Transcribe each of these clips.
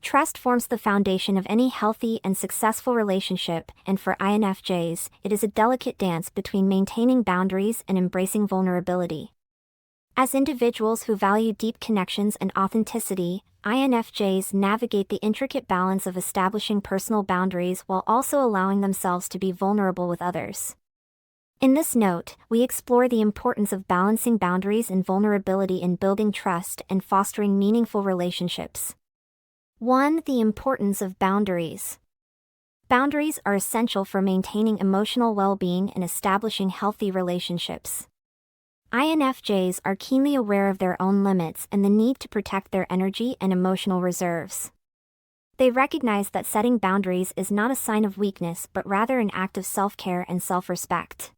Trust forms the foundation of any healthy and successful relationship, and for INFJs, it is a delicate dance between maintaining boundaries and embracing vulnerability. As individuals who value deep connections and authenticity, INFJs navigate the intricate balance of establishing personal boundaries while also allowing themselves to be vulnerable with others. In this note, we explore the importance of balancing boundaries and vulnerability in building trust and fostering meaningful relationships. 1. The importance of boundaries. Boundaries are essential for maintaining emotional well-being and establishing healthy relationships. INFJs are keenly aware of their own limits and the need to protect their energy and emotional reserves. They recognize that setting boundaries is not a sign of weakness but rather an act of self-care and self-respect.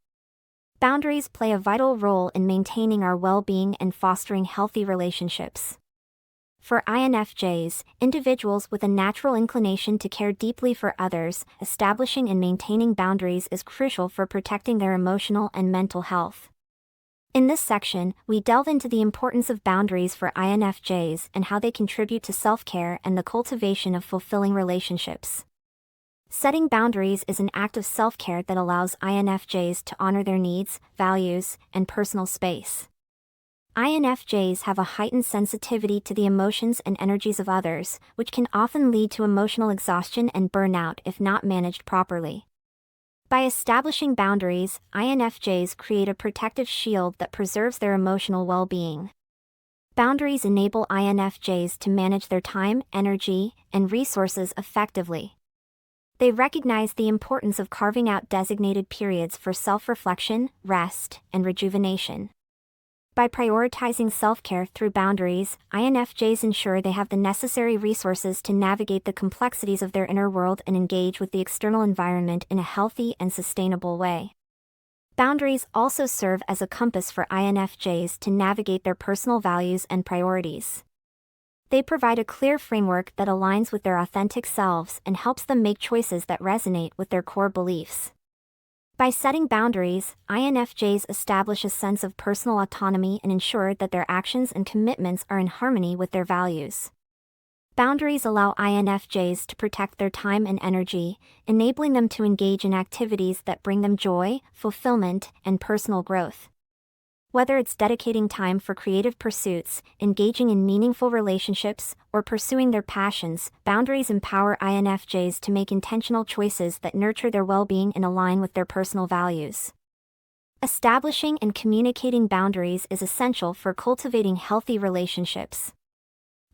Boundaries play a vital role in maintaining our well-being and fostering healthy relationships. For INFJs, individuals with a natural inclination to care deeply for others, establishing and maintaining boundaries is crucial for protecting their emotional and mental health. In this section, we delve into the importance of boundaries for INFJs and how they contribute to self-care and the cultivation of fulfilling relationships. Setting boundaries is an act of self-care that allows INFJs to honor their needs, values, and personal space. INFJs have a heightened sensitivity to the emotions and energies of others, which can often lead to emotional exhaustion and burnout if not managed properly. By establishing boundaries, INFJs create a protective shield that preserves their emotional well-being. Boundaries enable INFJs to manage their time, energy, and resources effectively. They recognize the importance of carving out designated periods for self-reflection, rest, and rejuvenation. By prioritizing self-care through boundaries, INFJs ensure they have the necessary resources to navigate the complexities of their inner world and engage with the external environment in a healthy and sustainable way. Boundaries also serve as a compass for INFJs to navigate their personal values and priorities. They provide a clear framework that aligns with their authentic selves and helps them make choices that resonate with their core beliefs. By setting boundaries, INFJs establish a sense of personal autonomy and ensure that their actions and commitments are in harmony with their values. Boundaries allow INFJs to protect their time and energy, enabling them to engage in activities that bring them joy, fulfillment, and personal growth. Whether it's dedicating time for creative pursuits, engaging in meaningful relationships, or pursuing their passions, boundaries empower INFJs to make intentional choices that nurture their well-being and align with their personal values. Establishing and communicating boundaries is essential for cultivating healthy relationships.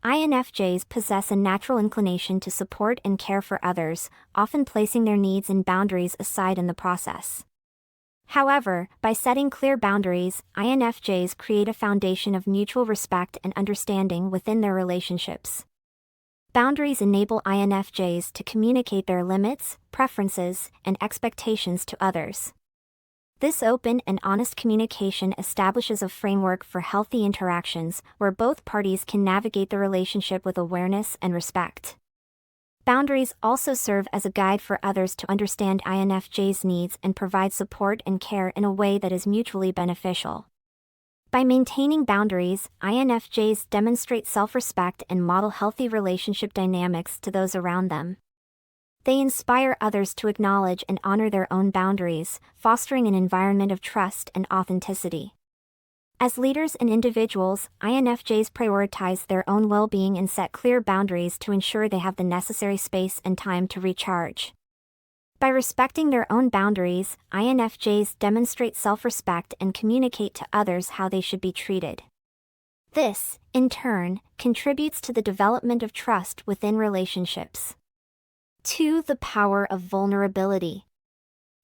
INFJs possess a natural inclination to support and care for others, often placing their needs and boundaries aside in the process. However, by setting clear boundaries, INFJs create a foundation of mutual respect and understanding within their relationships. Boundaries enable INFJs to communicate their limits, preferences, and expectations to others. This open and honest communication establishes a framework for healthy interactions where both parties can navigate the relationship with awareness and respect. Boundaries also serve as a guide for others to understand INFJs' needs and provide support and care in a way that is mutually beneficial. By maintaining boundaries, INFJs demonstrate self-respect and model healthy relationship dynamics to those around them. They inspire others to acknowledge and honor their own boundaries, fostering an environment of trust and authenticity. As leaders and individuals, INFJs prioritize their own well-being and set clear boundaries to ensure they have the necessary space and time to recharge. By respecting their own boundaries, INFJs demonstrate self-respect and communicate to others how they should be treated. This, in turn, contributes to the development of trust within relationships. 2. The power of vulnerability.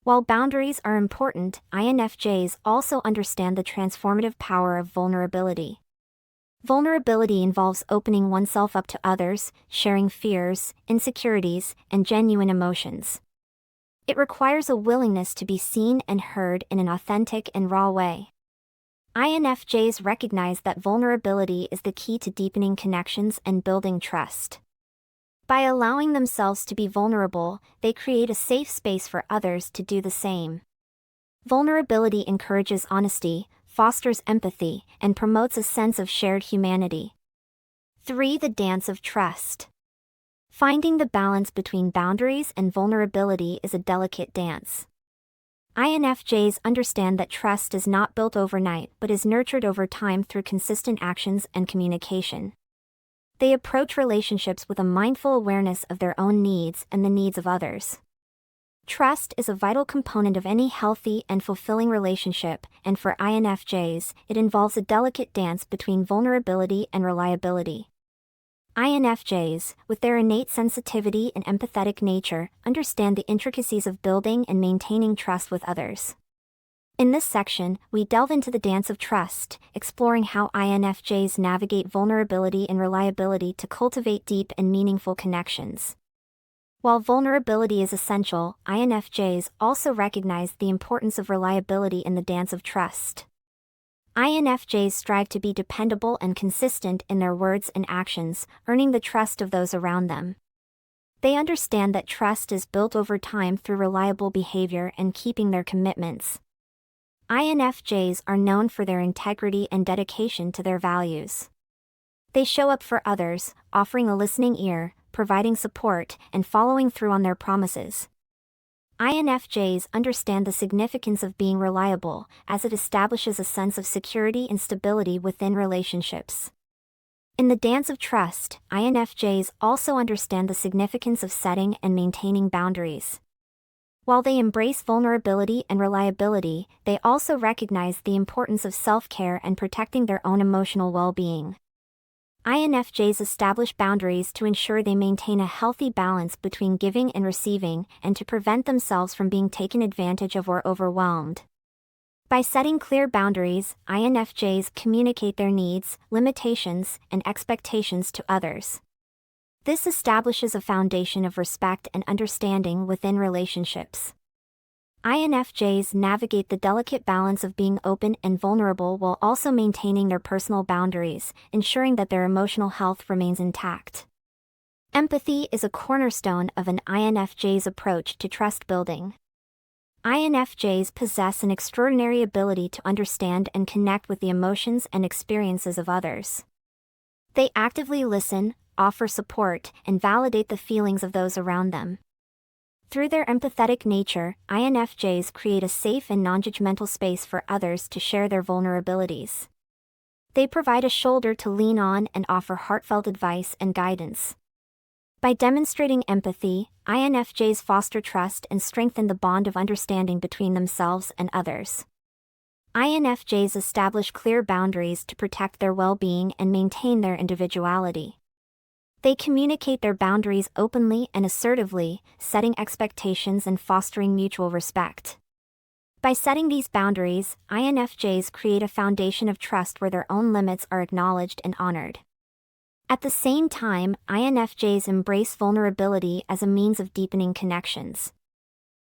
While boundaries are important, INFJs also understand the transformative power of vulnerability. Vulnerability involves opening oneself up to others, sharing fears, insecurities, and genuine emotions. It requires a willingness to be seen and heard in an authentic and raw way. INFJs recognize that vulnerability is the key to deepening connections and building trust. By allowing themselves to be vulnerable, they create a safe space for others to do the same. Vulnerability encourages honesty, fosters empathy, and promotes a sense of shared humanity. 3. The dance of trust. Finding the balance between boundaries and vulnerability is a delicate dance. INFJs understand that trust is not built overnight but is nurtured over time through consistent actions and communication. They approach relationships with a mindful awareness of their own needs and the needs of others. Trust is a vital component of any healthy and fulfilling relationship, and for INFJs, it involves a delicate dance between vulnerability and reliability. INFJs, with their innate sensitivity and empathetic nature, understand the intricacies of building and maintaining trust with others. In this section, we delve into the dance of trust, exploring how INFJs navigate vulnerability and reliability to cultivate deep and meaningful connections. While vulnerability is essential, INFJs also recognize the importance of reliability in the dance of trust. INFJs strive to be dependable and consistent in their words and actions, earning the trust of those around them. They understand that trust is built over time through reliable behavior and keeping their commitments. INFJs are known for their integrity and dedication to their values. They show up for others, offering a listening ear, providing support, and following through on their promises. INFJs understand the significance of being reliable, as it establishes a sense of security and stability within relationships. In the dance of trust, INFJs also understand the significance of setting and maintaining boundaries. While they embrace vulnerability and reliability, they also recognize the importance of self-care and protecting their own emotional well-being. INFJs establish boundaries to ensure they maintain a healthy balance between giving and receiving, and to prevent themselves from being taken advantage of or overwhelmed. By setting clear boundaries, INFJs communicate their needs, limitations, and expectations to others. This establishes a foundation of respect and understanding within relationships. INFJs navigate the delicate balance of being open and vulnerable while also maintaining their personal boundaries, ensuring that their emotional health remains intact. Empathy is a cornerstone of an INFJ's approach to trust building. INFJs possess an extraordinary ability to understand and connect with the emotions and experiences of others. They actively listen, offer support, and validate the feelings of those around them. Through their empathetic nature, INFJs create a safe and non-judgmental space for others to share their vulnerabilities. They provide a shoulder to lean on and offer heartfelt advice and guidance. By demonstrating empathy, INFJs foster trust and strengthen the bond of understanding between themselves and others. INFJs establish clear boundaries to protect their well-being and maintain their individuality. They communicate their boundaries openly and assertively, setting expectations and fostering mutual respect. By setting these boundaries, INFJs create a foundation of trust where their own limits are acknowledged and honored. At the same time, INFJs embrace vulnerability as a means of deepening connections.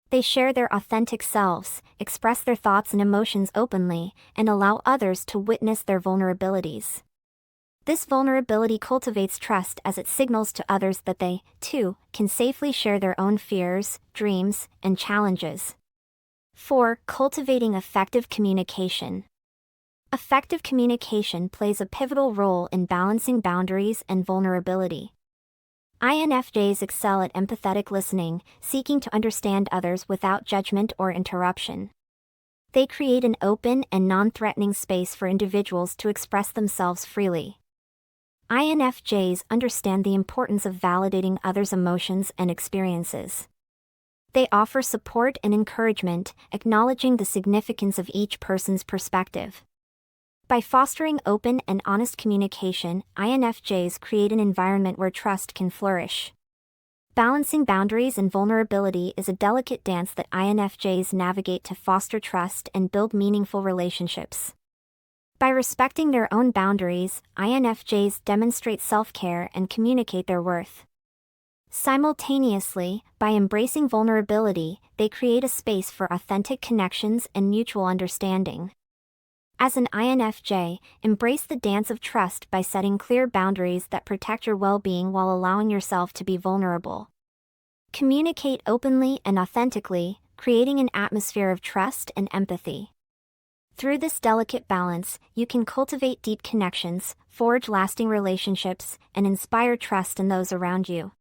They share their authentic selves, express their thoughts and emotions openly, and allow others to witness their vulnerabilities. This vulnerability cultivates trust as it signals to others that they, too, can safely share their own fears, dreams, and challenges. 4. Cultivating effective communication. Effective communication plays a pivotal role in balancing boundaries and vulnerability. INFJs excel at empathetic listening, seeking to understand others without judgment or interruption. They create an open and non-threatening space for individuals to express themselves freely. INFJs understand the importance of validating others' emotions and experiences. They offer support and encouragement, acknowledging the significance of each person's perspective. By fostering open and honest communication, INFJs create an environment where trust can flourish. Balancing boundaries and vulnerability is a delicate dance that INFJs navigate to foster trust and build meaningful relationships. By respecting their own boundaries, INFJs demonstrate self-care and communicate their worth. Simultaneously, by embracing vulnerability, they create a space for authentic connections and mutual understanding. As an INFJ, embrace the dance of trust by setting clear boundaries that protect your well-being while allowing yourself to be vulnerable. Communicate openly and authentically, creating an atmosphere of trust and empathy. Through this delicate balance, you can cultivate deep connections, forge lasting relationships, and inspire trust in those around you.